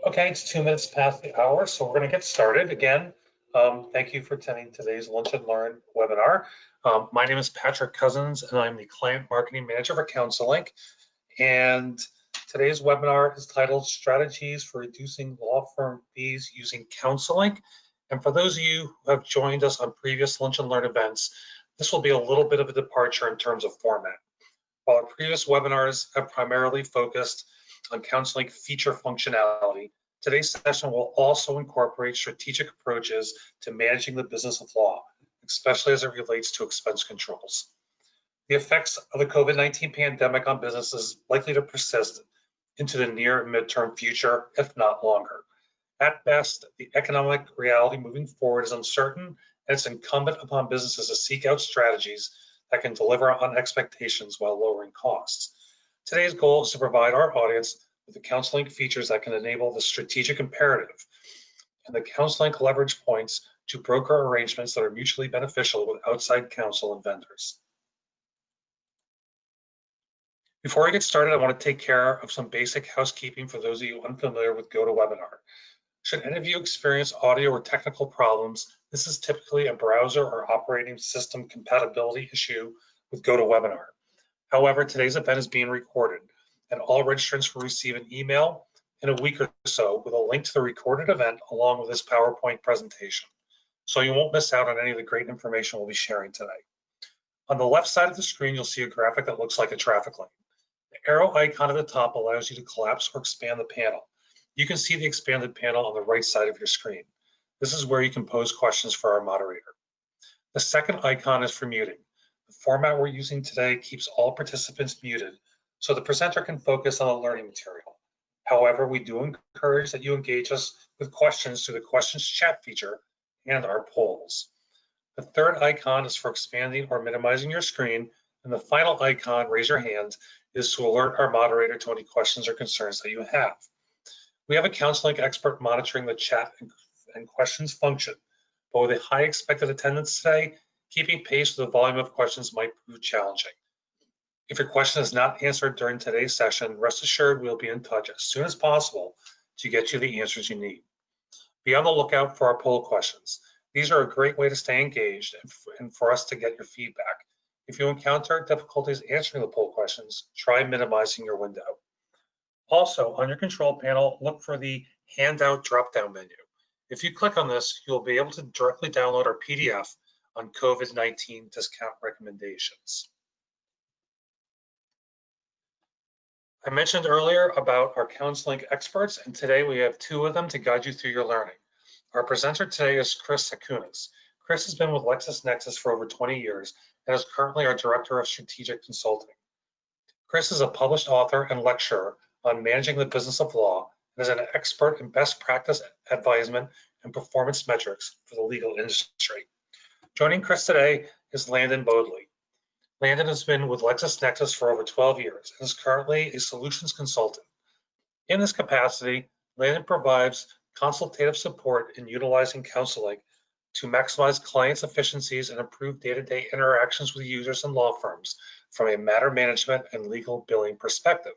Okay, it's 2 minutes past the hour, so we're going to get started again. Thank you for attending today's Lunch and Learn webinar. My name is Patrick Cousins, and I'm the Client Marketing Manager for CounselLink. And today's webinar is titled Strategies for Reducing Law Firm Fees Using CounselLink. And for those of you who have joined us on previous Lunch and Learn events, this will be a little bit of a departure in terms of format. While our previous webinars have primarily focused on CounselLink feature functionality, today's session will also incorporate strategic approaches to managing the business of law, especially as it relates to expense controls. The effects of the COVID-19 pandemic on business is likely to persist into the near and midterm future, if not longer. At best, the economic reality moving forward is uncertain, and it's incumbent upon businesses to seek out strategies that can deliver on expectations while lowering costs. Today's goal is to provide our audience with the CounselLink features that can enable the strategic imperative and the CounselLink leverage points to broker arrangements that are mutually beneficial with outside counsel and vendors. Before I get started, I want to take care of some basic housekeeping for those of you unfamiliar with GoToWebinar. Should any of you experience audio or technical problems, this is typically a browser or operating system compatibility issue with GoToWebinar. However, today's event is being recorded, and all registrants will receive an email in a week or so with a link to the recorded event along with this PowerPoint presentation. So you won't miss out on any of the great information we'll be sharing today. On the left side of the screen, you'll see a graphic that looks like a traffic light. The arrow icon at the top allows you to collapse or expand the panel. You can see the expanded panel on the right side of your screen. This is where you can pose questions for our moderator. The second icon is for muting. The format we're using today keeps all participants muted, so the presenter can focus on the learning material. However, we do encourage that you engage us with questions through the questions chat feature and our polls. The third icon is for expanding or minimizing your screen, and the final icon, raise your hand, is to alert our moderator to any questions or concerns that you have. We have a CounselLink expert monitoring the chat and questions function, but with a high expected attendance today, keeping pace with the volume of questions might prove challenging. If your question is not answered during today's session, rest assured we'll be in touch as soon as possible to get you the answers you need. Be on the lookout for our poll questions. These are a great way to stay engaged and for us to get your feedback. If you encounter difficulties answering the poll questions, try minimizing your window. Also, on your control panel, look for the handout drop-down menu. If you click on this, you'll be able to directly download our PDF on COVID-19 discount recommendations. I mentioned earlier about our CounselLink experts, and today we have two of them to guide you through your learning. Our presenter today is Chris Sakunas. Chris has been with LexisNexis for over 20 years and is currently our Director of Strategic Consulting. Chris is a published author and lecturer on managing the business of law and is an expert in best practice advisement and performance metrics for the legal industry. Joining Chris today is Landon Bodley. Landon has been with LexisNexis for over 12 years and is currently a solutions consultant. In this capacity, Landon provides consultative support in utilizing CounselLink to maximize clients' efficiencies and improve day-to-day interactions with users and law firms from a matter management and legal billing perspective.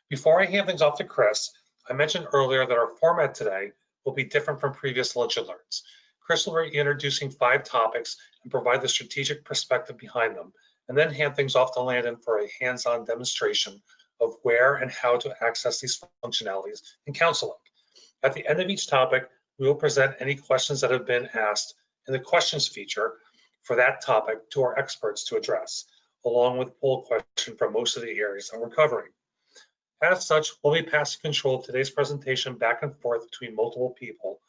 Before I hand things off to Chris, I mentioned earlier that our format today will be different from previous Lunch and Learns. Chris will be introducing 5 topics and provide the strategic perspective behind them, and then hand things off to Landon for a hands-on demonstration of where and how to access these functionalities in CounselLink. At the end of each topic, we will present any questions that have been asked in the questions feature for that topic to our experts to address, along with poll questions for most of the areas that we're covering. As such, we'll be passing control of today's presentation back and forth between multiple people.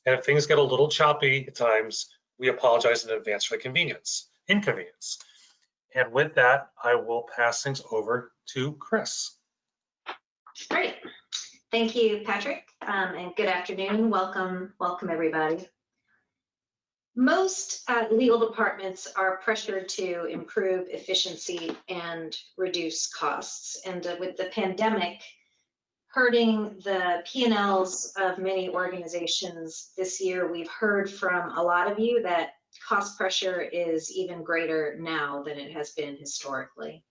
And if things get a little choppy at times, we apologize in advance for the inconvenience. And with that, I will pass things over to Chris. Great. Thank you, Patrick, and good afternoon. Welcome everybody. Most legal departments are pressured to improve efficiency and reduce costs. And with the pandemic hurting the P&Ls of many organizations this year, we've heard from a lot of you that cost pressure is even greater now than it has been historically.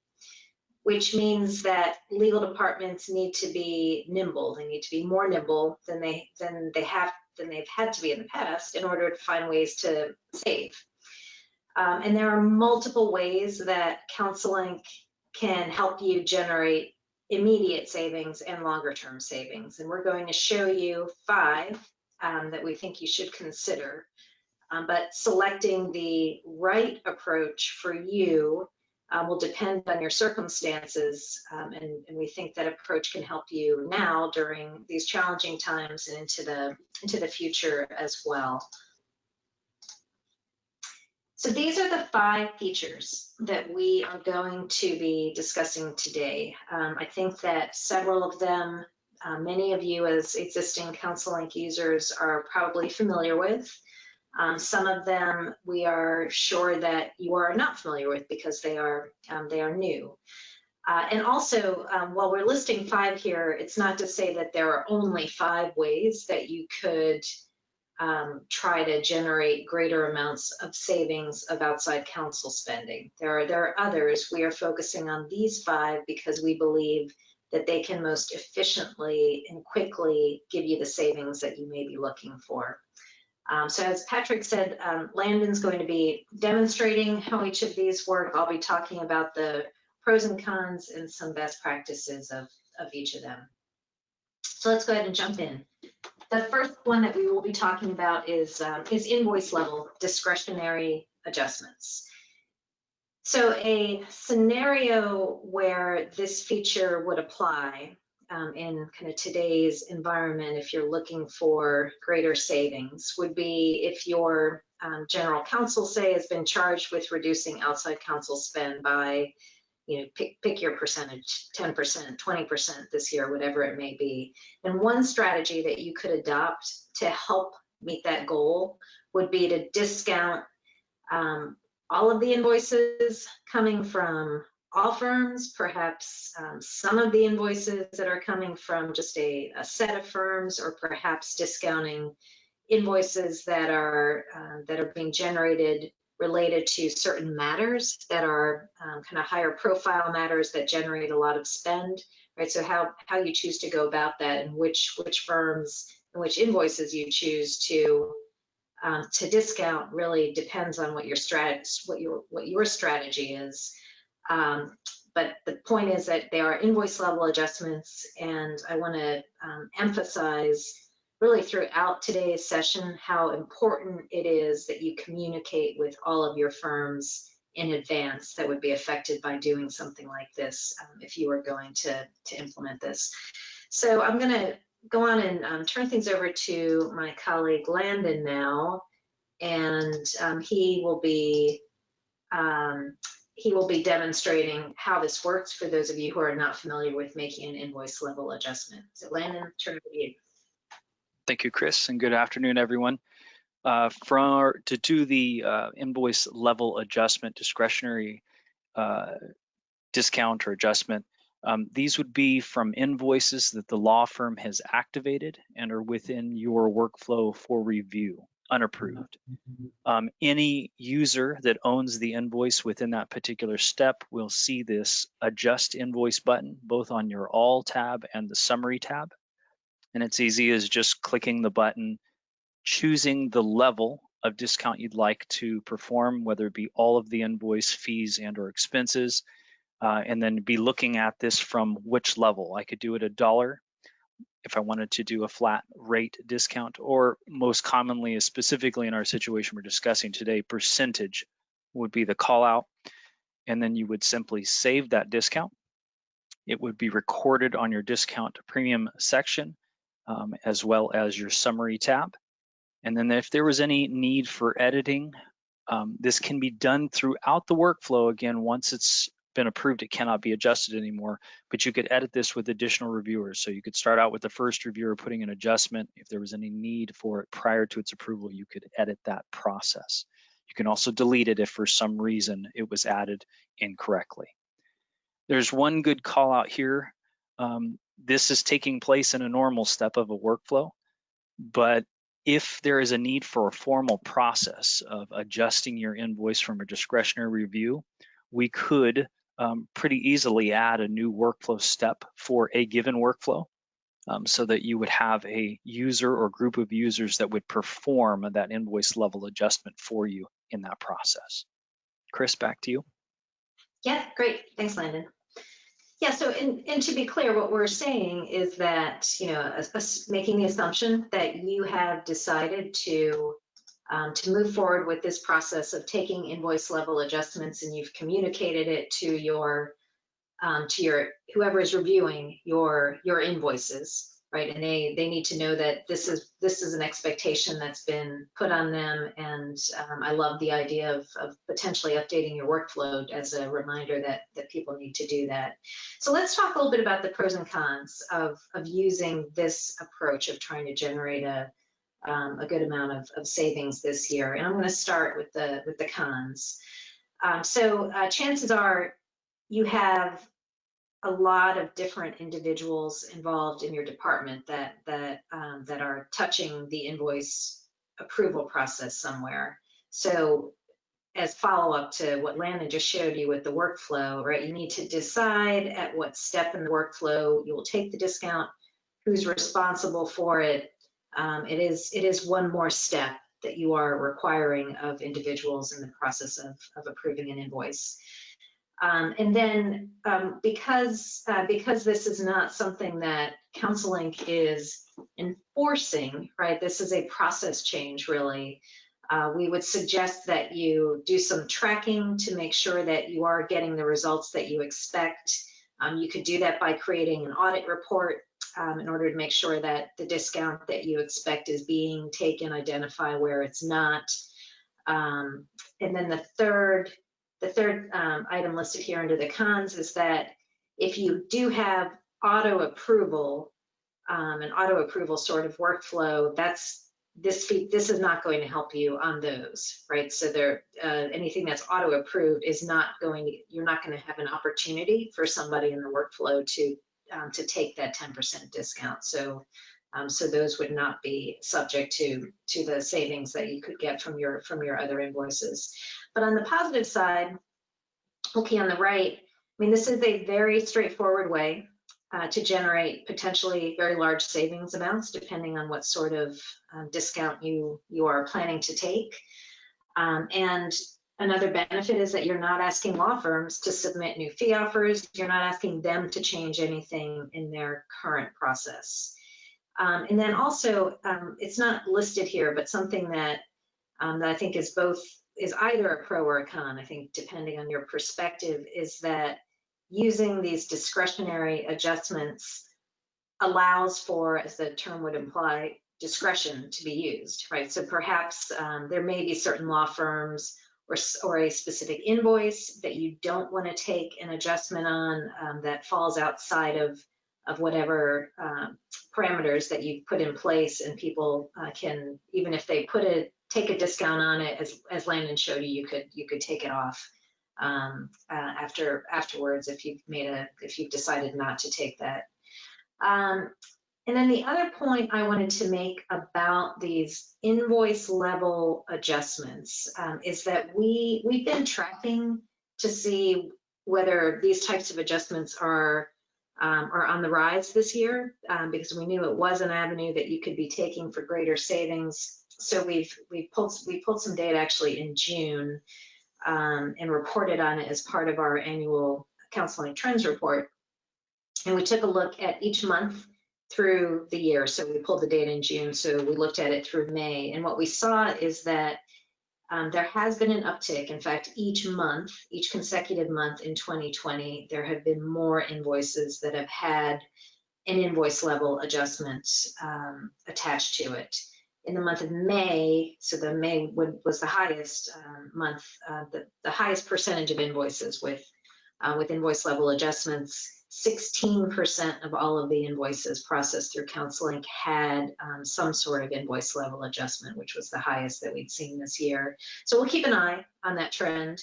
which means that legal departments need to be nimble. They need to be more nimble than they've had to be in the past in order to find ways to save. And there are multiple ways that CounselLink can help you generate immediate savings and longer term savings. And we're going to show you 5 that we think you should consider. But selecting the right approach for you will depend on your circumstances, and we think that approach can help you now during these challenging times and into the future as well. So these are the 5 features that we are going to be discussing today. I think that several of them, many of you as existing CounselLink users are probably familiar with. Some of them we are sure that you are not familiar with because they are new. And also, while we're listing 5 here, it's not to say that there are only 5 ways that you could try to generate greater amounts of savings of outside counsel spending. There are others. We are focusing on these 5 because we believe that they can most efficiently and quickly give you the savings that you may be looking for. So as Patrick said, Landon's going to be demonstrating how each of these work. I'll be talking about the pros and cons and some best practices of each of them. So let's go ahead and jump in. The first one that we will be talking about is invoice level discretionary adjustments. So a scenario where this feature would apply in kind of today's environment, if you're looking for greater savings, would be if your general counsel, say, has been charged with reducing outside counsel spend by, pick your percentage, 10%, 20% this year, whatever it may be. And one strategy that you could adopt to help meet that goal would be to discount all of the invoices coming from all firms, perhaps some of the invoices that are coming from just a set of firms, or perhaps discounting invoices that are being generated related to certain matters that are kind of higher profile matters that generate a lot of spend, right? So how you choose to go about that, and which firms and which invoices you choose to discount really depends on what your strategy is. But the point is that they are invoice level adjustments, and I want to emphasize really throughout today's session how important it is that you communicate with all of your firms in advance that would be affected by doing something like this if you are going to implement this. So I'm going to go on and turn things over to my colleague Landon now, and he will be demonstrating how this works for those of you who are not familiar with making an invoice level adjustment. So Landon, turn it to you. Thank you, Chris, and good afternoon, everyone. To do the invoice level adjustment, discretionary discount or adjustment, these would be from invoices that the law firm has activated and are within your workflow for review, unapproved. Any user that owns the invoice within that particular step will see this adjust invoice button, both on your all tab and the summary tab. And it's easy as just clicking the button, choosing the level of discount you'd like to perform, whether it be all of the invoice fees and or expenses, and then be looking at this from which level. I could do it $1 if I wanted to do a flat rate discount, or most commonly, specifically in our situation we're discussing today, percentage would be the call out. And then you would simply save that discount. It would be recorded on your discount premium section, as well as your summary tab. And then if there was any need for editing, this can be done throughout the workflow. Again, once it's been approved, it cannot be adjusted anymore, but you could edit this with additional reviewers. So you could start out with the first reviewer putting an adjustment. If there was any need for it prior to its approval, you could edit that process. You can also delete it if for some reason it was added incorrectly. There's one good call out here. This is taking place in a normal step of a workflow, but if there is a need for a formal process of adjusting your invoice from a discretionary review, we could pretty easily add a new workflow step for a given workflow, so that you would have a user or group of users that would perform that invoice level adjustment for you in that process. Chris, back to you. Yeah, great. Thanks, Landon. Yeah, so and to be clear, what we're saying is that, you know, making the assumption that you have decided to move forward with this process of taking invoice level adjustments, and you've communicated it to your whoever is reviewing your invoices, right? And they need to know that this is an expectation that's been put on them. And I love the idea of potentially updating your workflow as a reminder that people need to do that. So let's talk a little bit about the pros and cons of using this approach of trying to generate a good amount of savings this year. And I'm going to start with the cons. So chances are you have a lot of different individuals involved in your department that are touching the invoice approval process somewhere. So as follow-up to what Landon just showed you with the workflow, right? You need to decide at what step in the workflow you will take the discount, who's responsible for it. It is one more step that you are requiring of individuals in the process of approving an invoice. And then because this is not something that CounselLink is enforcing, right? This is a process change, really. We would suggest that you do some tracking to make sure that you are getting the results that you expect. You could do that by creating an audit report in order to make sure that the discount that you expect is being taken, identify where it's not. And then the third item listed here under the cons is that if you do have auto approval, an auto approval sort of workflow, this is not going to help you on those, right? So anything that's auto approved is not you're not going to have an opportunity for somebody in the workflow to take that 10% discount. So those would not be subject to the savings that you could get from your other invoices. But on the positive side, okay, on the right, I mean, this is a very straightforward way to generate potentially very large savings amounts, depending on what sort of discount you are planning to take. And another benefit is that you're not asking law firms to submit new fee offers. You're not asking them to change anything in their current process. And then also, it's not listed here, but something that I think is either a pro or a con, I think, depending on your perspective, is that using these discretionary adjustments allows for, as the term would imply, discretion to be used, right? So perhaps there may be certain law firms or a specific invoice that you don't want to take an adjustment on that falls outside of whatever parameters that you've put in place, and people can, even if they take a discount on it, as Landon showed you, you could take it off afterwards if you've decided not to take that. And then the other point I wanted to make about these invoice level adjustments is that we've been tracking to see whether these types of adjustments are on the rise this year, because we knew it was an avenue that you could be taking for greater savings. So we pulled some data actually in June and reported on it as part of our annual CounselLink Trends report. And we took a look at each month through the year. So we pulled the data in June, so we looked at it through May. And what we saw is that there has been an uptick. In fact, each consecutive month in 2020, there have been more invoices that have had an invoice level adjustment attached to it. In the month of May, so the May was the highest month, the highest percentage of invoices with invoice level adjustments. 16% of all of the invoices processed through CounselLink had some sort of invoice level adjustment, which was the highest that we'd seen this year. So we'll keep an eye on that trend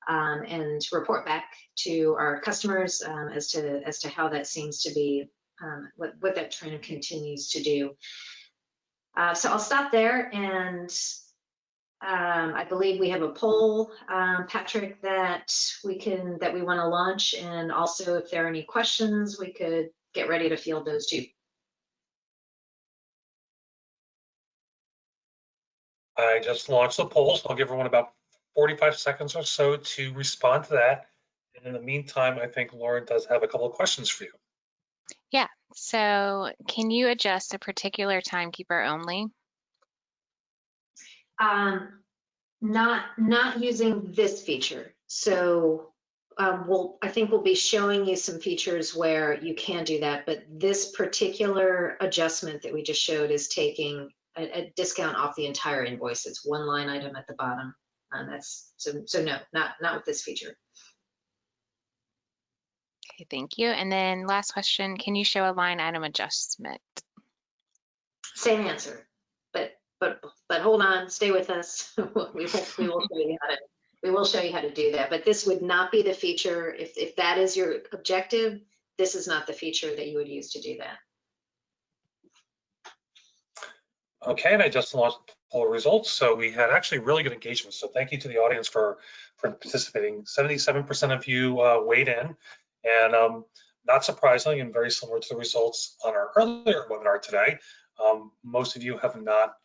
and report back to our customers as to how that seems to be, what that trend continues to do. So I'll stop there and I believe we have a poll, Patrick, that we want to launch, and also if there are any questions, we could get ready to field those too. I just launched the poll, so I'll give everyone about 45 seconds or so to respond to that. And in the meantime, I think Lauren does have a couple of questions for you. Yeah, so can you adjust a particular timekeeper only? Not using this feature. So I think we'll be showing you some features where you can do that, but this particular adjustment that we just showed is taking a discount off the entire invoice. It's one line item at the bottom. So no, not with this feature. Okay, thank you. And then last question, can you show a line item adjustment? Same answer, but hold on, stay with us. we will show you how to do that. But this would not be the feature. If that is your objective, this is not the feature that you would use to do that. Okay, and I just launched the poll results. So we had actually really good engagement. So thank you to the audience for participating. 77% of you weighed in, and not surprisingly, and very similar to the results on our earlier webinar today, most of you have not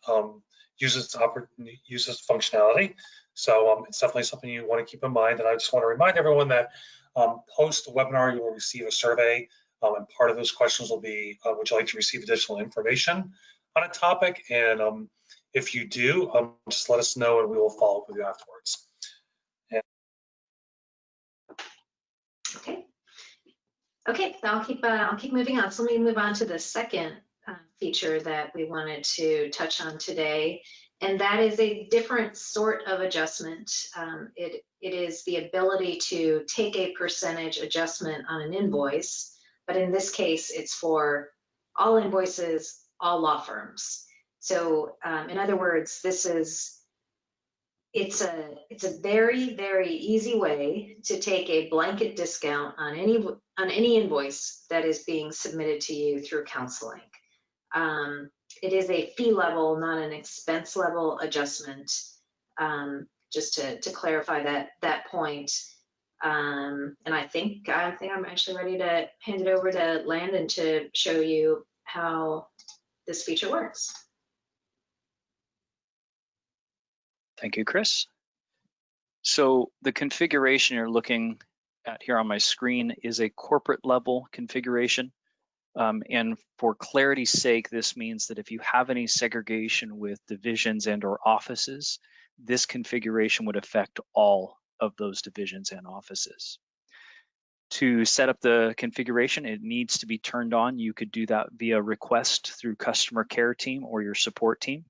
used this functionality. So it's definitely something you want to keep in mind. And I just want to remind everyone that post the webinar, you will receive a survey, and part of those questions will be, would you like to receive additional information on a topic? And if you do, just let us know and we will follow up with you afterwards. Okay, I'll keep moving on. So let me move on to the second feature that we wanted to touch on today, and that is a different sort of adjustment. It is the ability to take a percentage adjustment on an invoice, but in this case, it's for all invoices, all law firms. So in other words, it's a very, very easy way to take a blanket discount on any invoice that is being submitted to you through CounselLink. It is a fee level, not an expense level adjustment. Just to clarify that point. And I think I'm actually ready to hand it over to Landon to show you how this feature works. Thank you, Chris. So the configuration you're looking at here on my screen is a corporate level configuration. And for clarity's sake, this means that if you have any segregation with divisions and or offices, this configuration would affect all of those divisions and offices. To set up the configuration, it needs to be turned on. You could do that via request through customer care team or your support team.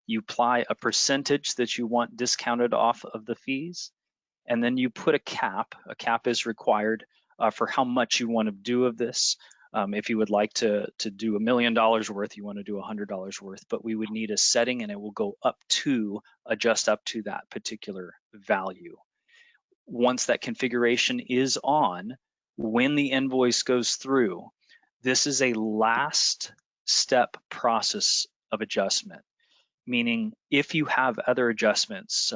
You apply a percentage that you want discounted off of the fees, and then you put a cap. A cap is required for how much you want to do of this. If you would like to do $1 million worth, you want to do $100 worth, but we would need a setting and it will go up to, adjust up to that particular value. Once that configuration is on, when the invoice goes through, this is a last step process of adjustment. Meaning if you have other adjustments,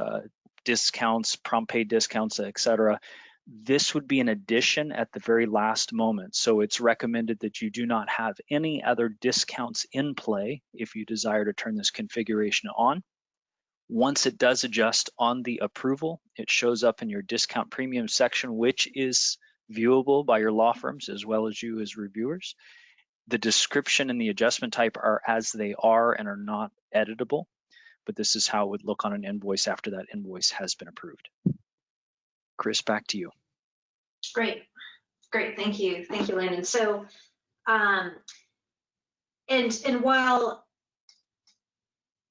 discounts, prompt pay discounts, etc., this would be an addition at the very last moment. So it's recommended that you do not have any other discounts in play if you desire to turn this configuration on. Once it does adjust on the approval, it shows up in your discount premium section, which is viewable by your law firms as well as you as reviewers. The description and the adjustment type are as they are and are not editable, but this is how it would look on an invoice after that invoice has been approved. Chris, back to you. Great, thank you, Landon. So, and while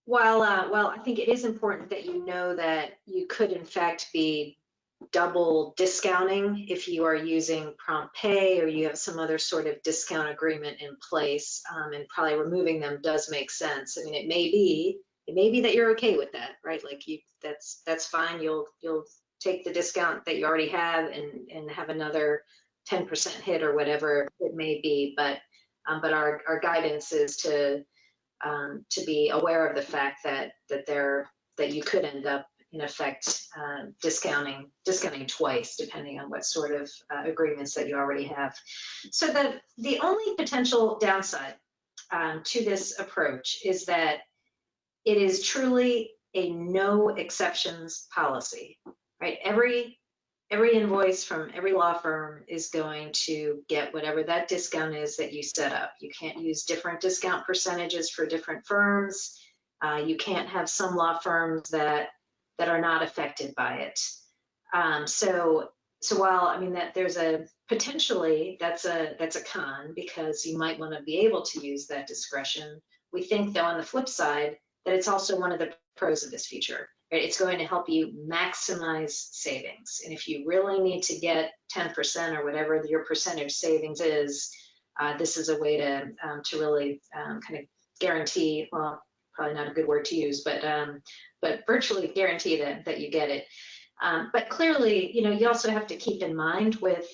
I think it is important that you know that you could in fact be double discounting if you are using prompt pay or you have some other sort of discount agreement in place, and probably removing them does make sense. I mean, it may be that you're okay with that, right? Like that's fine. You'll take the discount that you already have and have another 10% hit or whatever it may be. But our guidance is to be aware of the fact that there that you could end up, in effect, discounting twice, depending on what sort of agreements that you already have. So the only potential downside to this approach is that it is truly a no exceptions policy, right? Every invoice from every law firm is going to get whatever that discount is that you set up. You can't use different discount percentages for different firms. You can't have some law firms that are not affected by it. So while, I mean, that there's a potentially that's a con, because you might want to be able to use that discretion. We think, though, on the flip side, that it's also one of the pros of this feature. Right? It's going to help you maximize savings. And if you really need to get 10% or whatever your percentage savings is, this is a way to really kind of guarantee, well, probably not a good word to use, but virtually guarantee that you get it. But clearly, you also have to keep in mind with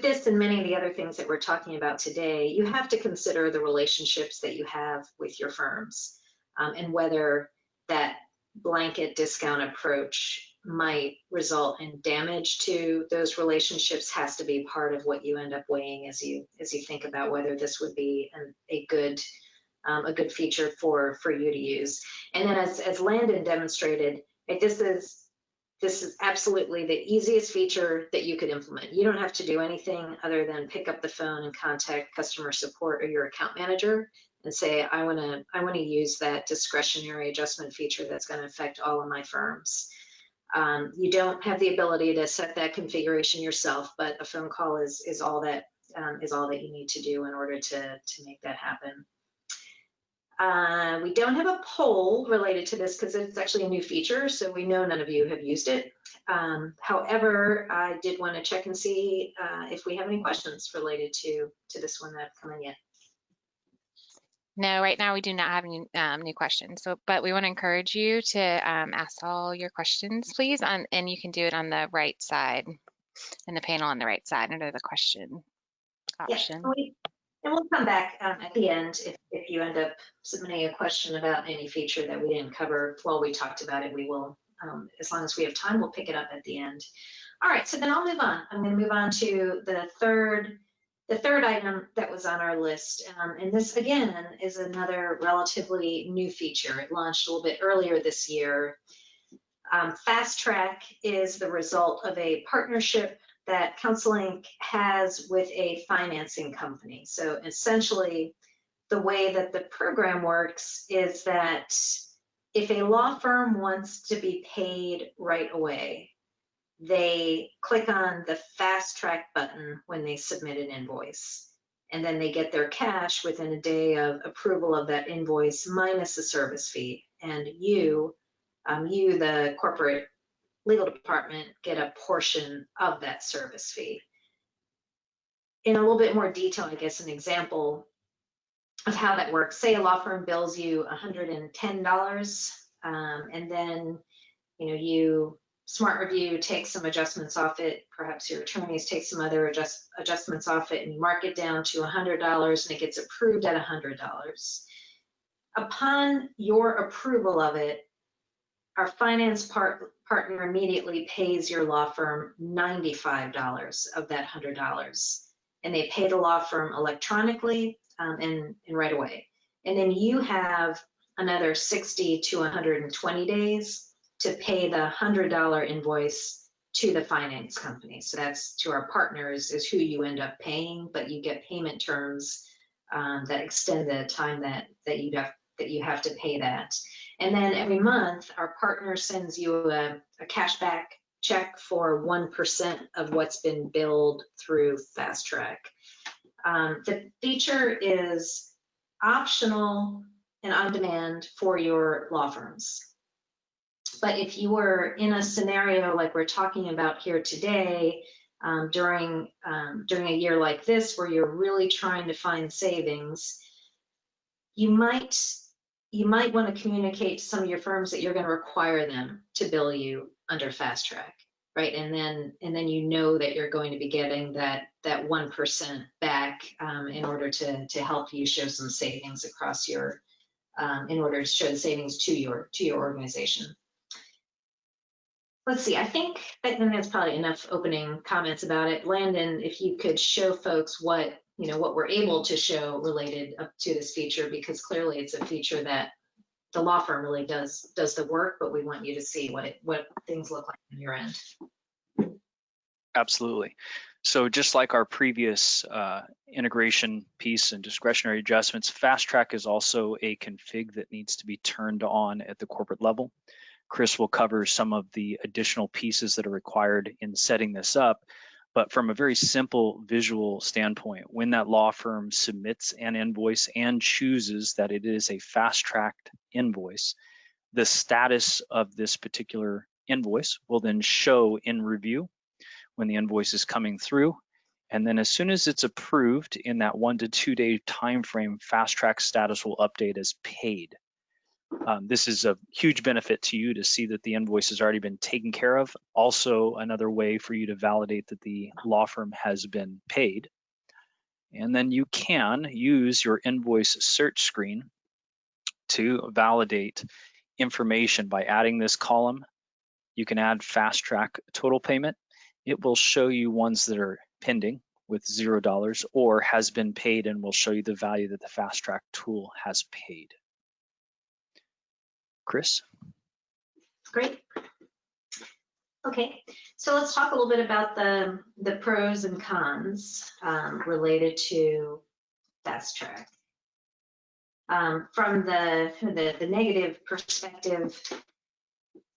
this and many of the other things that we're talking about today, you have to consider the relationships that you have with your firms, and whether that blanket discount approach might result in damage to those relationships has to be part of what you end up weighing as you think about whether this would be a good feature for you to use. And then as Landon demonstrated, right, this is absolutely the easiest feature that you could implement. You don't have to do anything other than pick up the phone and contact customer support or your account manager and say, I want to use that discretionary adjustment feature that's going to affect all of my firms. You don't have the ability to set that configuration yourself, but a phone call is all that you need to do in order to make that happen. We don't have a poll related to this because it's actually a new feature, so we know none of you have used it. However, I did want to check and see if we have any questions related to this one that have come in yet. No, right now we do not have any new questions. But we want to encourage you to ask all your questions, please, and you can do it on the right side, in the panel on the right side under the question option. Yeah, and we'll come back at the end if you end up submitting a question about any feature that we didn't cover while we talked about it. We will, as long as we have time, we'll pick it up at the end. All right, so then I'll move on. I'm going to move on to the third item that was on our list. And this, again, is another relatively new feature. It launched a little bit earlier this year. Fast Track is the result of a partnership that CounselLink has with a financing company. So essentially, the way that the program works is that if a law firm wants to be paid right away, they click on the Fast Track button when they submit an invoice, and then they get their cash within a day of approval of that invoice minus a service fee. And you, the corporate legal department, get a portion of that service fee. In a little bit more detail, I guess an example of how that works. Say a law firm bills you $110, and then Smart Review takes some adjustments off it. Perhaps your attorneys take some other adjustments off it, and you mark it down to $100, and it gets approved at $100. Upon your approval of it, our finance partner immediately pays your law firm $95 of that $100, and they pay the law firm electronically and right away. And then you have another 60 to 120 days to pay the $100 invoice to the finance company. So that's to our partners is who you end up paying, but you get payment terms that extend the time that you have to pay that. And then every month, our partner sends you a cashback check for 1% of what's been billed through Fast Track. The feature is optional and on demand for your law firms. But if you were in a scenario like we're talking about here today, during a year like this where you're really trying to find savings, you might want to communicate to some of your firms that you're going to require them to bill you under Fast Track, right? And then that you're going to be getting that 1% back in order to help you show some savings across your in order to show the savings to your organization. Let's see, I think that's probably enough opening comments about it. Landon, if you could show folks what we're able to show related up to this feature, because clearly it's a feature that the law firm really does the work, but we want you to see what things look like on your end. Absolutely. So just like our previous integration piece and discretionary adjustments, Fast Track is also a config that needs to be turned on at the corporate level. Chris will cover some of the additional pieces that are required in setting this up, but from a very simple visual standpoint, when that law firm submits an invoice and chooses that it is a fast-tracked invoice, the status of this particular invoice will then show in review when the invoice is coming through. And then as soon as it's approved in that 1 to 2 day time frame, Fast Track status will update as paid. This is a huge benefit to you to see that the invoice has already been taken care of. Also, another way for you to validate that the law firm has been paid. And then you can use your invoice search screen to validate information by adding this column. You can add Fast Track total payment. It will show you ones that are pending with $0 or has been paid, and will show you the value that the Fast Track tool has paid. Chris? Great. Okay, so let's talk a little bit about the pros and cons related to Fast Track. From the negative perspective,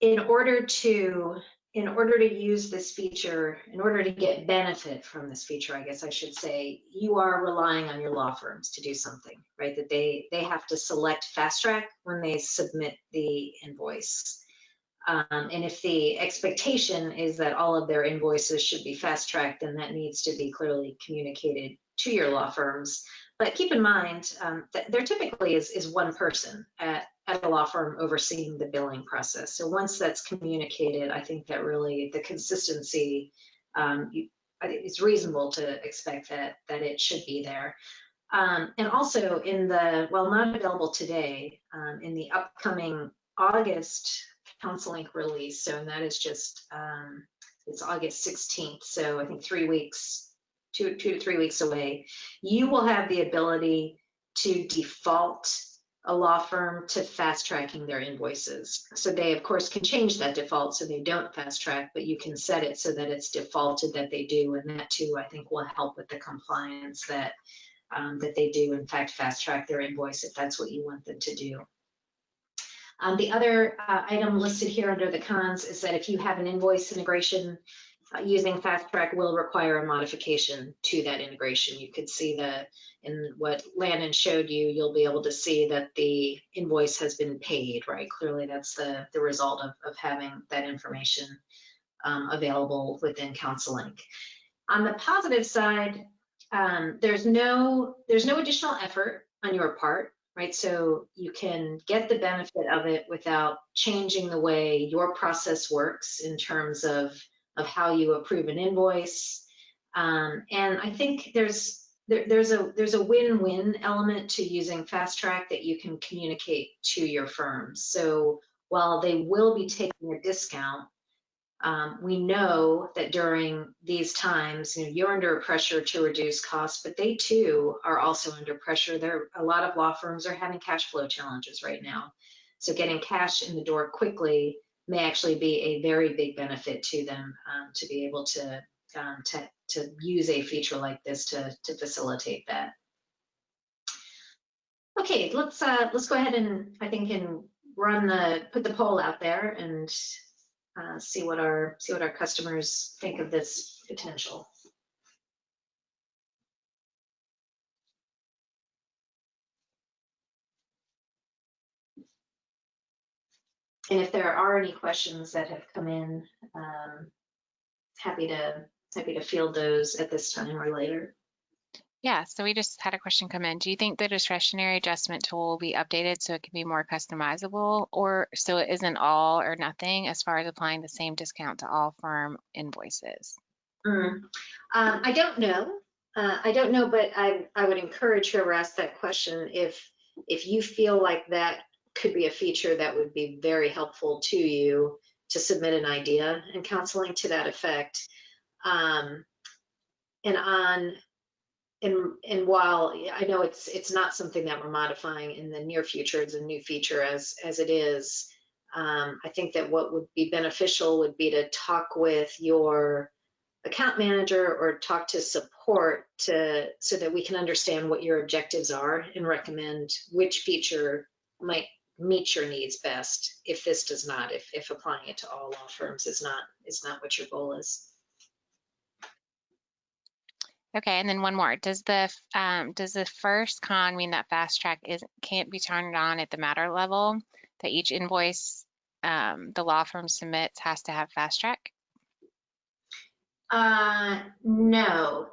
in order to use this feature, in order to get benefit from this feature, I guess I should say, you are relying on your law firms to do something, right? That they have to select Fast Track when they submit the invoice. And if the expectation is that all of their invoices should be fast-tracked, then that needs to be clearly communicated to your law firms. But keep in mind that there typically is one person at a law firm overseeing the billing process. So once that's communicated, I think that really the consistency, it's reasonable to expect that it should be there. And also while not available today, in the upcoming August CounselLink release, so and that is just it's August 16th, so I think 3 weeks, 2 to 3 weeks away, you will have the ability to default a law firm to fast tracking their invoices. So they of course can change that default so they don't fast track, but you can set it so that it's defaulted that they do, and that too I think will help with the compliance that they do in fact fast track their invoice if that's what you want them to do. The other item listed here under the cons is that if you have an invoice integration, using Fast Track will require a modification to that integration. You could see in what Landon showed you, you'll be able to see that the invoice has been paid, right? Clearly that's the result of having that information available within CounselLink. On the positive side, there's no additional effort on your part, right? So you can get the benefit of it without changing the way your process works in terms of how you approve an invoice. And I think there's a win-win element to using Fast Track that you can communicate to your firms. So while they will be taking a discount, we know that during these times, you're under pressure to reduce costs, but they too are also under pressure. A lot of law firms are having cash flow challenges right now. So getting cash in the door quickly may actually be a very big benefit to them, to be able to use a feature like this to facilitate that. Okay, let's go ahead and put the poll out there and see what our customers think of this potential. And if there are any questions that have come in, happy to field those at this time or later. Yeah, so we just had a question come in. Do you think the discretionary adjustment tool will be updated so it can be more customizable, or so it isn't all or nothing as far as applying the same discount to all firm invoices? I don't know. I don't know, but I would encourage whoever asked that question, if if you feel like that could be a feature that would be very helpful to you, to submit an idea in CounselLink to that effect. And while I know it's not something that we're modifying in the near future, it's a new feature as it is. I think that what would be beneficial would be to talk with your account manager or talk to support so that we can understand what your objectives are and recommend which feature might meet your needs best if this does not, if applying it to all law firms is not what your goal is. Okay, and then one more. Does the first con mean that fast track can't be turned on at the matter level? That each invoice the law firm submits has to have fast track? No,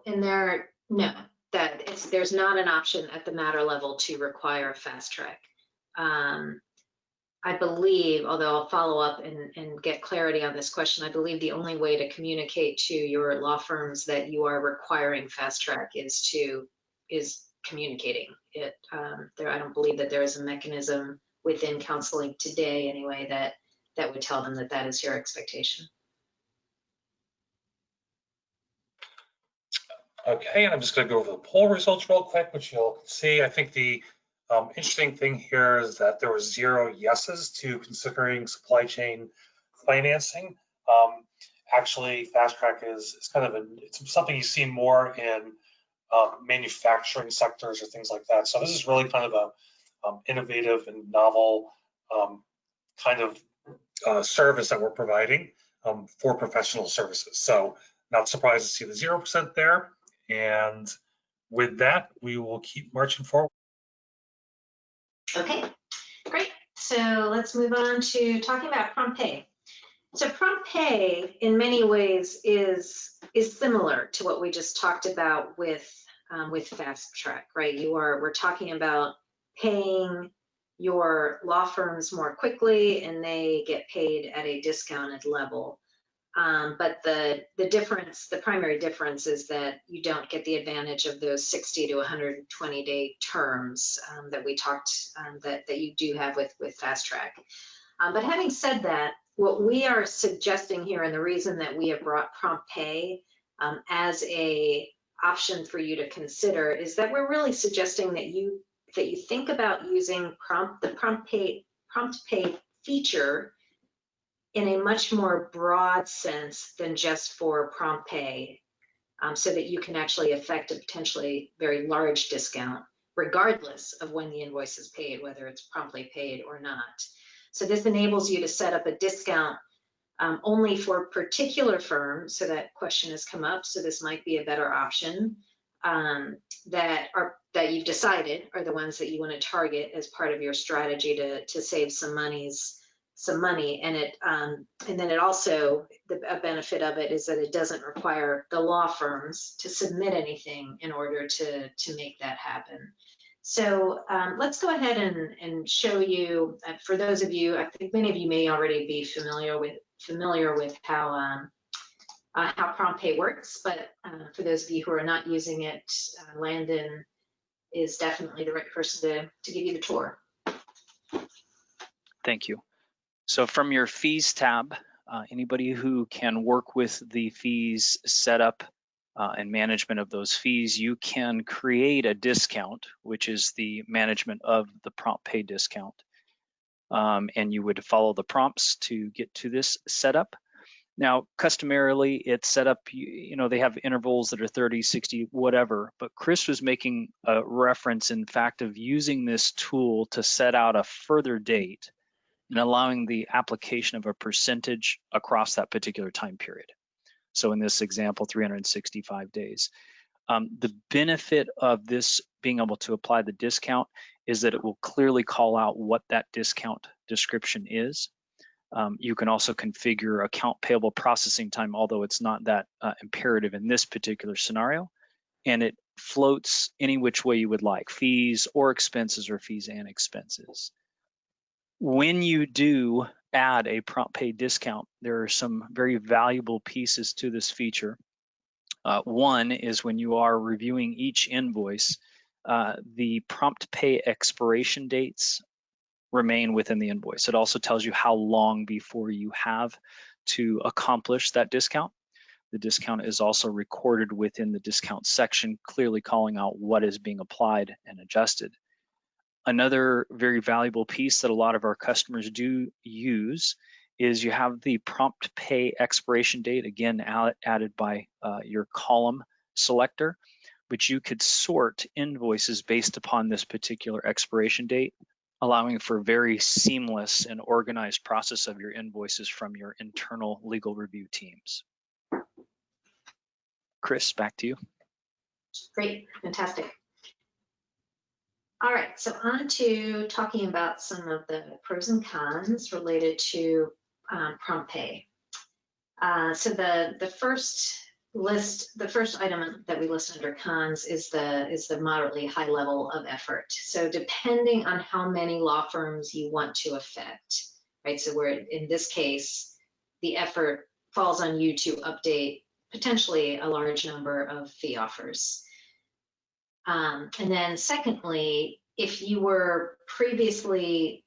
there's not an option at the matter level to require fast track. I believe, although I'll follow up and get clarity on this question, I believe the only way to communicate to your law firms that you are requiring fast track is communicating it. I don't believe that there is a mechanism within CounselLink today, anyway, that would tell them that that is your expectation. Okay, and I'm just going to go over the poll results real quick, which you'll see. I think the interesting thing here is that there were 0 yeses to considering supply chain financing. Actually, fast track is kind of it's something you see more in manufacturing sectors or things like that. So this is really kind of a innovative and novel kind of service that we're providing for professional services. So not surprised to see the 0% there. And with that, we will keep marching forward. Okay, great. So let's move on to talking about prompt pay. So prompt pay in many ways is similar to what we just talked about with fast track, right? We're talking about paying your law firms more quickly and they get paid at a discounted level. But the primary difference is that you don't get the advantage of those 60 to 120 day terms that we talked, that you do have with fast track. But having said that, what we are suggesting here, and the reason that we have brought prompt pay as a option for you to consider, is that we're really suggesting that you think about using the prompt pay feature in a much more broad sense than just for prompt pay, so that you can actually affect a potentially very large discount regardless of when the invoice is paid, whether it's promptly paid or not. So this enables you to set up a discount only for particular firms. So that question has come up. So this might be a better option that you've decided are the ones that you want to target as part of your strategy to save some money. And then it also, a benefit of it is that it doesn't require the law firms to submit anything in order to make that happen. So let's go ahead and show you, for those of you, I think many of you may already be familiar with how prompt pay works, but for those of you who are not using it, Landon is definitely the right person to give you the tour. Thank you. So from your fees tab, anybody who can work with the fees setup and management of those fees, you can create a discount, which is the management of the prompt pay discount. And you would follow the prompts to get to this setup. Now, customarily, it's set up, they have intervals that are 30, 60, whatever, but Chris was making a reference, in fact, of using this tool to set out a further date and allowing the application of a percentage across that particular time period. So in this example, 365 days. The benefit of this being able to apply the discount is that it will clearly call out what that discount description is. You can also configure account payable processing time, although it's not that imperative in this particular scenario. And it floats any which way you would like, fees or expenses or fees and expenses. When you do add a prompt pay discount, there are some very valuable pieces to this feature. One is when you are reviewing each invoice, the prompt pay expiration dates remain within the invoice. It also tells you how long before you have to accomplish that discount. The discount is also recorded within the discount section, clearly calling out what is being applied and adjusted. Another very valuable piece that a lot of our customers do use is you have the prompt pay expiration date, again added by your column selector, but you could sort invoices based upon this particular expiration date, allowing for a very seamless and organized process of your invoices from your internal legal review teams. Chris, back to you. Great, fantastic. All right, so on to talking about some of the pros and cons related to prompt pay. So the first item that we list under cons is the moderately high level of effort. So depending on how many law firms you want to affect, right? So we're in this case, the effort falls on you to update potentially a large number of fee offers. And then secondly, if you were previously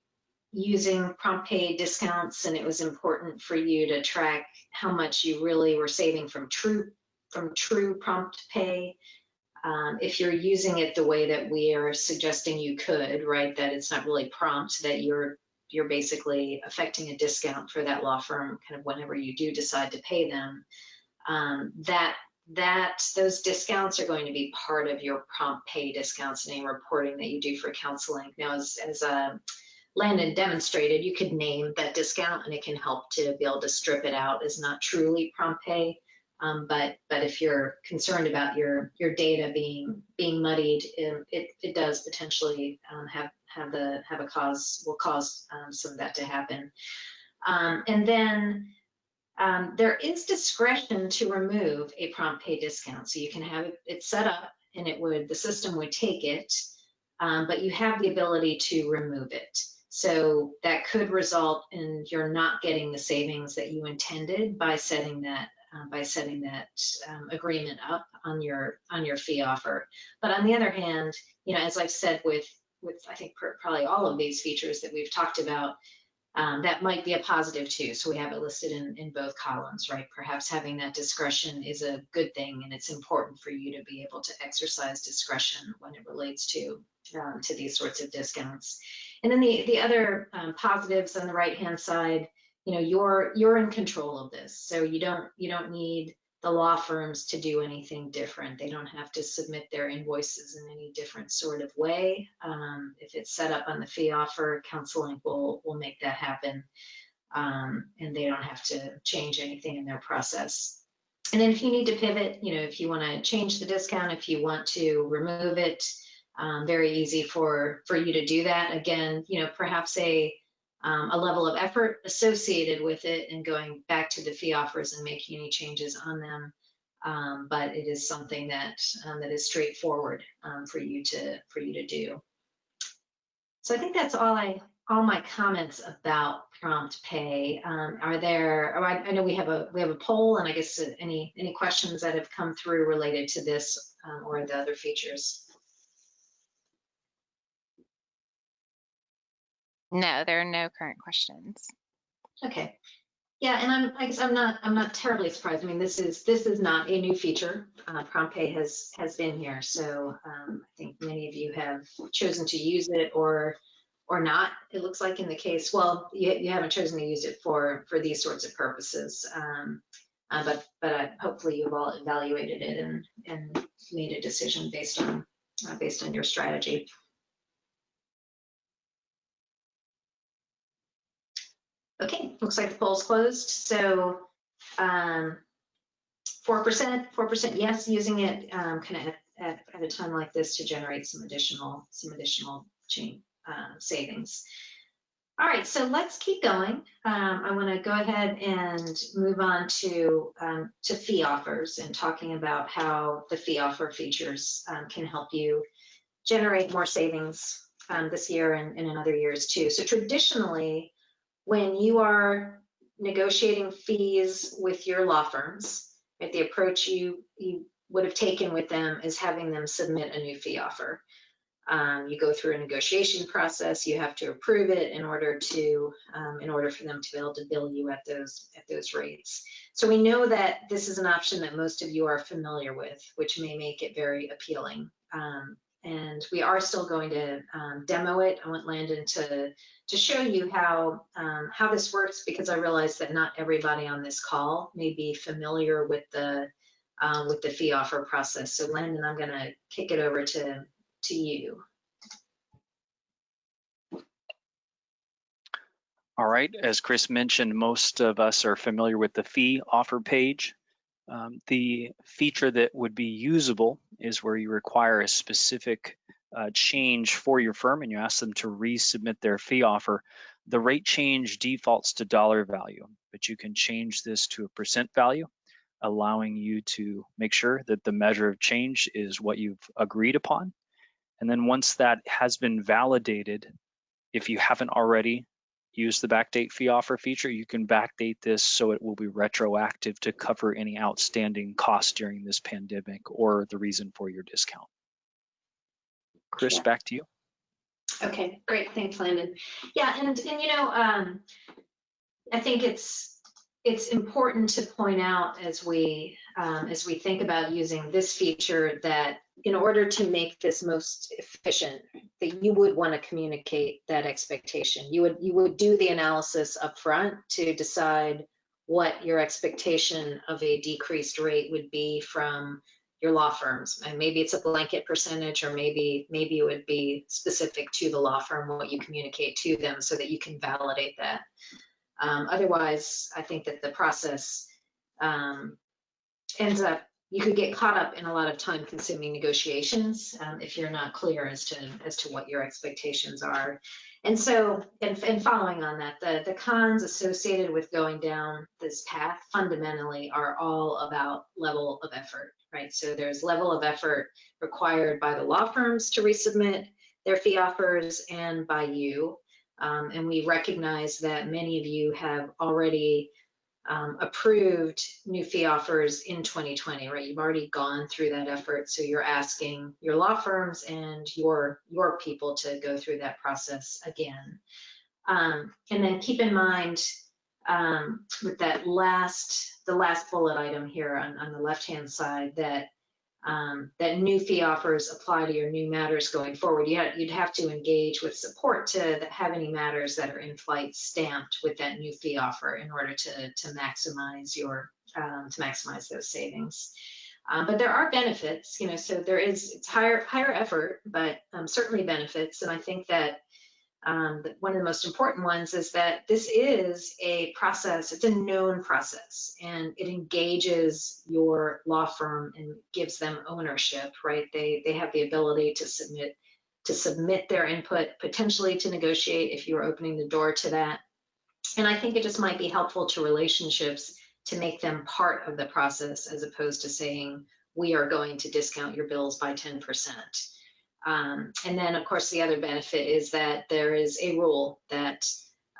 using prompt pay discounts and it was important for you to track how much you really were saving from true prompt pay, if you're using it the way that we are suggesting you could, right, that it's not really prompt, that you're basically affecting a discount for that law firm kind of whenever you do decide to pay them, those discounts are going to be part of your prompt pay discounts and any reporting that you do for CounselLink. Now, as Landon demonstrated, you could name that discount and it can help to be able to strip it out as not truly prompt pay. But if you're concerned about your data being muddied, it does potentially will cause some of that to happen. And then there is discretion to remove a prompt pay discount. So you can have it set up and the system would take it, but you have the ability to remove it. So that could result in you're not getting the savings that you intended by setting that agreement up on your fee offer. But on the other hand, as I've said with I think probably all of these features that we've talked about, that might be a positive too. So we have it listed in both columns, right? Perhaps having that discretion is a good thing, and it's important for you to be able to exercise discretion when it relates to these sorts of discounts. And then the other positives on the right-hand side, you're in control of this. So you don't need the law firms to do anything different. They don't have to submit their invoices in any different sort of way. If it's set up on the fee offer, CounselLink will make that happen, and they don't have to change anything in their process. And then if you need to pivot, if you want to change the discount, if you want to remove it, very easy for you to do that. Again, perhaps a level of effort associated with it and going back to the fee offers and making any changes on them. But it is something that is straightforward for you to do. So I think that's all my comments about prompt pay. I know we have a poll, and I guess any questions that have come through related to this or the other features. No, there are no current questions. Okay. Yeah, and I guess I'm not terribly surprised. I mean, this is not a new feature. Prompt pay has been here, so I think many of you have chosen to use it or not. It looks like in the case, well, you haven't chosen to use it for these sorts of purposes, but hopefully you've all evaluated it and made a decision based on your strategy. Okay, looks like the poll's closed. So 4% yes, using it kind of at a time like this to generate some additional savings. All right, so let's keep going. I want to go ahead and move on to fee offers and talking about how the fee offer features can help you generate more savings this year and in other years too. So traditionally, when you are negotiating fees with your law firms, right, the approach you would have taken with them is having them submit a new fee offer. You go through a negotiation process. You have to approve it in order for them to be able to bill you at those rates. So we know that this is an option that most of you are familiar with, which may make it very appealing. And we are still going to demo it. I want Landon to show you how this works, because I realize that not everybody on this call may be familiar with the fee offer process. So Landon, I'm going to kick it over to you. All right, as Chris mentioned, most of us are familiar with the fee offer page. The feature that would be usable is where you require a specific change for your firm and you ask them to resubmit their fee offer. The rate change defaults to dollar value, but you can change this to a percent value, allowing you to make sure that the measure of change is what you've agreed upon. And then once that has been validated, if you haven't already used the backdate fee offer feature, you can backdate this so it will be retroactive to cover any outstanding costs during this pandemic or the reason for your discount. Chris, Yeah. back to you. Okay, great. Thanks, Landon. Yeah, and you know, I think it's important to point out as we think about using this feature that in order to make this most efficient, that you would want to communicate that expectation. You would do the analysis up front to decide what your expectation of a decreased rate would be from your law firms. And maybe it's a blanket percentage, or maybe it would be specific to the law firm, what you communicate to them so that you can validate that. Otherwise, I think that the process ends up, you could get caught up in a lot of time-consuming negotiations if you're not clear as to what your expectations are. And so, and following on that, the cons associated with going down this path fundamentally are all about level of effort, right? So there's level of effort required by the law firms to resubmit their fee offers and by you. And we recognize that many of you have already approved new fee offers in 2020, right? You've already gone through that effort. So you're asking your law firms and your people to go through that process again. And then keep in mind with that the last bullet item here on the left-hand side, that new fee offers apply to your new matters going forward. You'd have to engage with support to have any matters that are in flight stamped with that new fee offer in order to maximize those savings. But there are benefits, you know. So it's higher effort, but certainly benefits. And I think that one of the most important ones is that this is a process, it's a known process, and it engages your law firm and gives them ownership, right? They have the ability to submit their input, potentially to negotiate if you're opening the door to that. And I think it just might be helpful to relationships to make them part of the process, as opposed to saying, we are going to discount your bills by 10%. And then, of course, the other benefit is that there is a rule that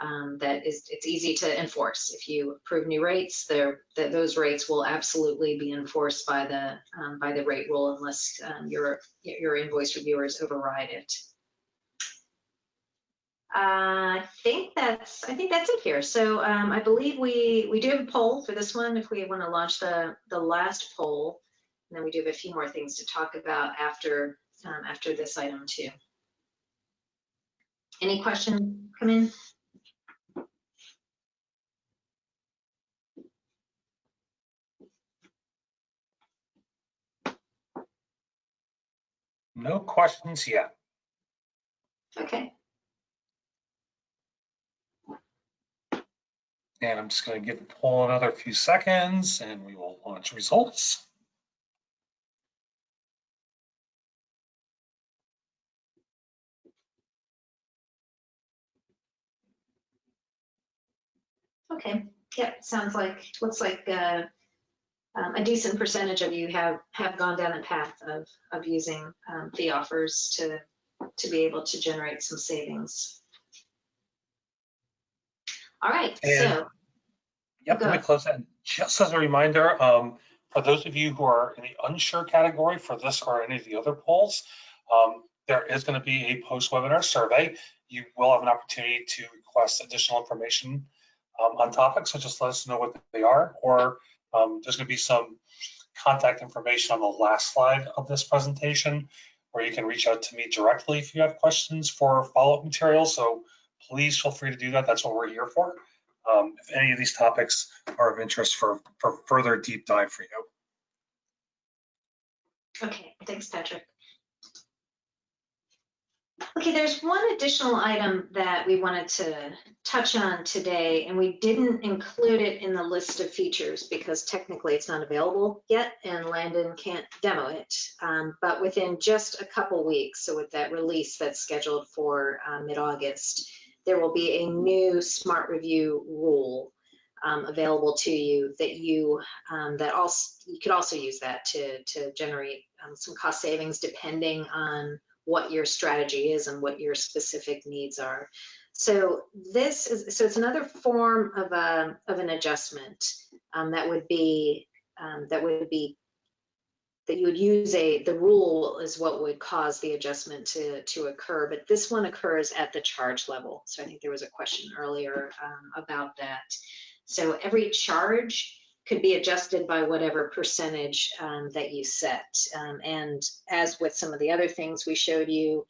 it's easy to enforce. If you approve new rates, those rates will absolutely be enforced by the rate rule, unless your invoice reviewers override it. I think that's it here. So I believe we do have a poll for this one if we want to launch the last poll, and then we do have a few more things to talk about after this item too. Any questions come in? No questions yet. Okay. And I'm just going to give the poll another few seconds and we will launch results. Okay. Yep. Looks like a decent percentage of you have gone down the path of using fee offers to be able to generate some savings. All right. And, yep. Let me close that. Just as a reminder, for those of you who are in the unsure category for this or any of the other polls, there is going to be a post-webinar survey. You will have an opportunity to request additional information on topics, so just let us know what they are, or there's going to be some contact information on the last slide of this presentation, where you can reach out to me directly if you have questions for follow-up materials. So please feel free to do that. That's what we're here for. If any of these topics are of interest for further deep dive for you. Okay, thanks, Patrick. Okay, there's one additional item that we wanted to touch on today, and we didn't include it in the list of features because technically it's not available yet and Landon can't demo it. But within just a couple weeks, so with that release that's scheduled for mid-August, there will be a new Smart Review rule available to you that you could also use that to generate some cost savings depending on what your strategy is and what your specific needs are. So it's another form of an adjustment that you would use the rule is what would cause the adjustment to occur, but this one occurs at the charge level. So I think there was a question earlier about that. So every charge could be adjusted by whatever percentage that you set. And as with some of the other things we showed you,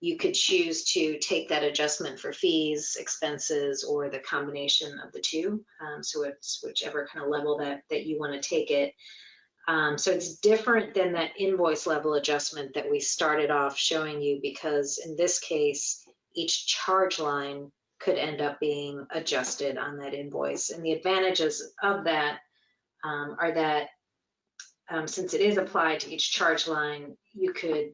you could choose to take that adjustment for fees, expenses, or the combination of the two. So it's whichever kind of level that you want to take it. So it's different than that invoice level adjustment that we started off showing you, because in this case, each charge line could end up being adjusted on that invoice. And the advantages of that are that since it is applied to each charge line, you could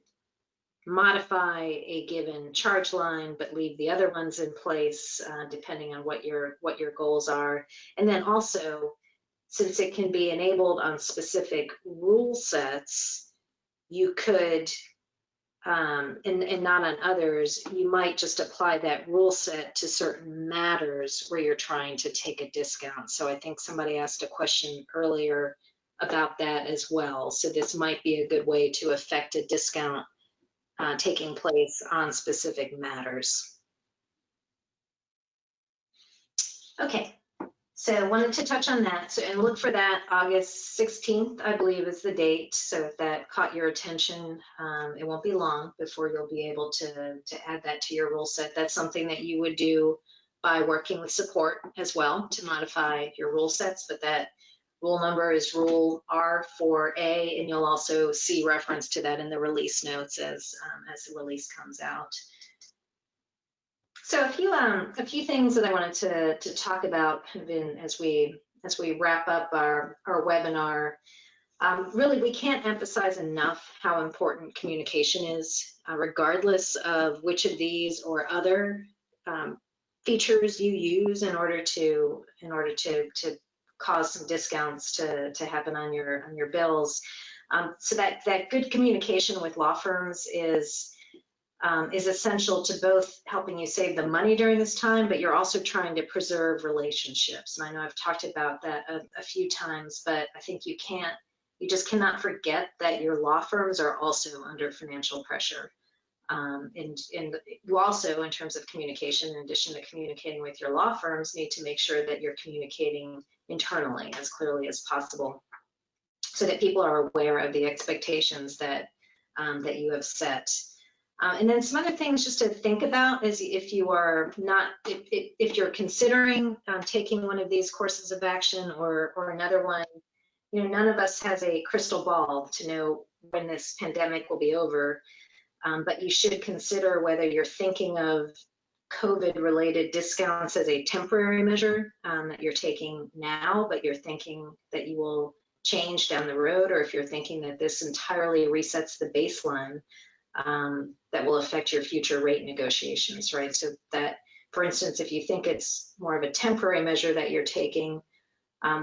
modify a given charge line but leave the other ones in place depending on what your goals are. And then also, since it can be enabled on specific rule sets, you could and not on others, you might just apply that rule set to certain matters where you're trying to take a discount. So I think somebody asked a question earlier about that as well. So this might be a good way to affect a discount taking place on specific matters. Okay. So I wanted to touch on that. So, and look for that August 16th, I believe is the date. So if that caught your attention, it won't be long before you'll be able to add that to your rule set. That's something that you would do by working with support as well to modify your rule sets, but that rule number is rule R4A, and you'll also see reference to that in the release notes as the release comes out. So a few things that I wanted to talk about kind of as we wrap up our webinar. Really, we can't emphasize enough how important communication is, regardless of which of these or other features you use in order to cause some discounts to happen on your bills. So that good communication with law firms is essential to both helping you save the money during this time, but you're also trying to preserve relationships. And I know I've talked about that a few times, but I think you just cannot forget that your law firms are also under financial pressure. And you also, in terms of communication, in addition to communicating with your law firms, need to make sure that you're communicating internally as clearly as possible so that people are aware of the expectations that you have set. And then some other things just to think about is if you're considering taking one of these courses of action or another one, none of us has a crystal ball to know when this pandemic will be over, but you should consider whether you're thinking of COVID-related discounts as a temporary measure that you're taking now, but you're thinking that you will change down the road, or if you're thinking that this entirely resets the baseline that will affect your future rate negotiations, right? So that, for instance, if you think it's more of a temporary measure that you're taking,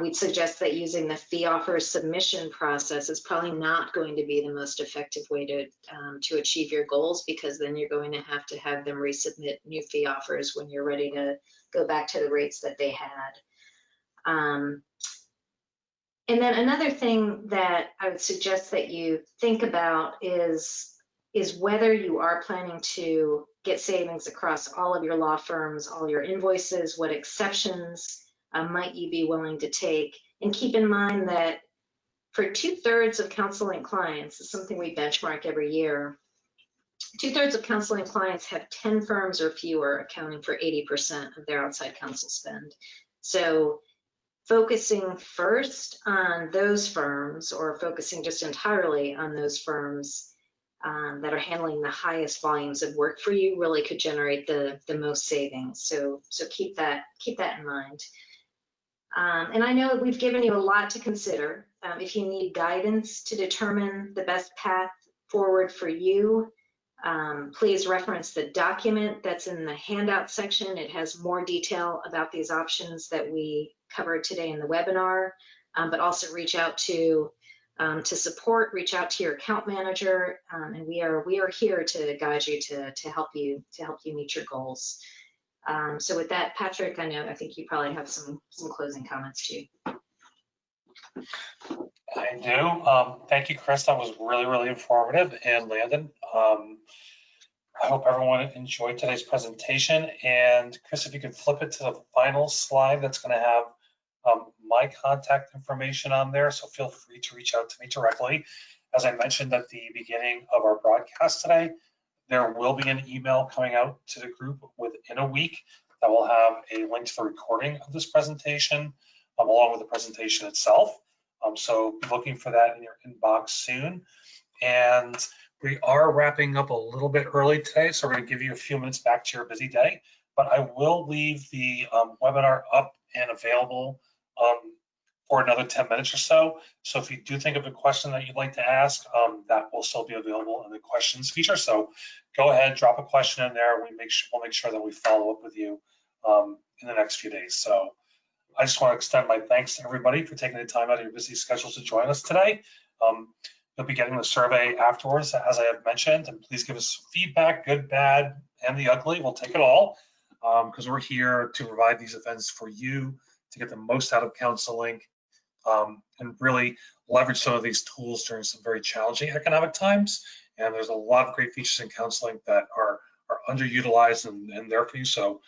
we'd suggest that using the fee offer submission process is probably not going to be the most effective way to achieve your goals, because then you're going to have them resubmit new fee offers when you're ready to go back to the rates that they had. And then another thing that I would suggest that you think about is is whether you are planning to get savings across all of your law firms, all your invoices, what exceptions might you be willing to take? And keep in mind that for 2/3 of CounselLink clients, it's something we benchmark every year, 2/3 of CounselLink clients have 10 firms or fewer, accounting for 80% of their outside counsel spend. So focusing first on those firms, or focusing just entirely on those firms that are handling the highest volumes of work for you, really could generate the most savings. So keep that in mind. And I know we've given you a lot to consider. If you need guidance to determine the best path forward for you, please reference the document that's in the handout section. It has more detail about these options that we covered today in the webinar, but also reach out to support, reach out to your account manager, and we are here to guide you to help you meet your goals. So with that, Patrick, I think you probably have some closing comments too. I do. Thank you, Chris. That was really, really informative. And Landon, I hope everyone enjoyed today's presentation. And Chris, if you could flip it to the final slide, that's going to have my contact information on there. So feel free to reach out to me directly. As I mentioned at the beginning of our broadcast today, there will be an email coming out to the group within a week that will have a link to the recording of this presentation, along with the presentation itself. So be looking for that in your inbox soon. And we are wrapping up a little bit early today, so we're going to give you a few minutes back to your busy day. But I will leave the webinar up and available for another 10 minutes or so. So if you do think of a question that you'd like to ask, that will still be available in the questions feature. So go ahead, drop a question in there. We'll make sure that we follow up with you in the next few days. So I just want to extend my thanks to everybody for taking the time out of your busy schedules to join us today. You'll be getting the survey afterwards, as I have mentioned, and please give us feedback, good, bad, and the ugly. We'll take it all, because we're here to provide these events for you to get the most out of CounselLink, and really leverage some of these tools during some very challenging economic times. And there's a lot of great features in CounselLink that are underutilized and there for you. So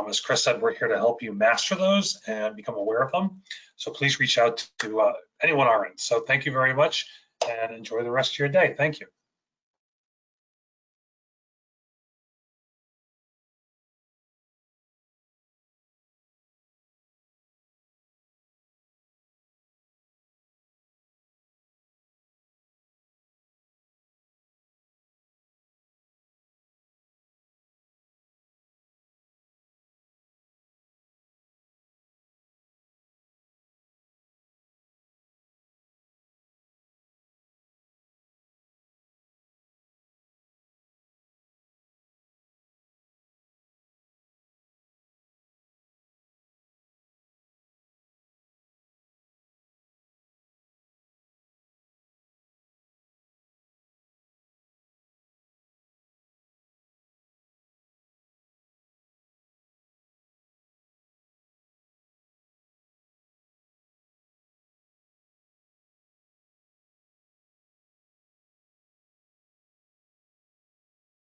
as Chris said, we're here to help you master those and become aware of them. So please reach out to anyone on our end. So thank you very much and enjoy the rest of your day. Thank you.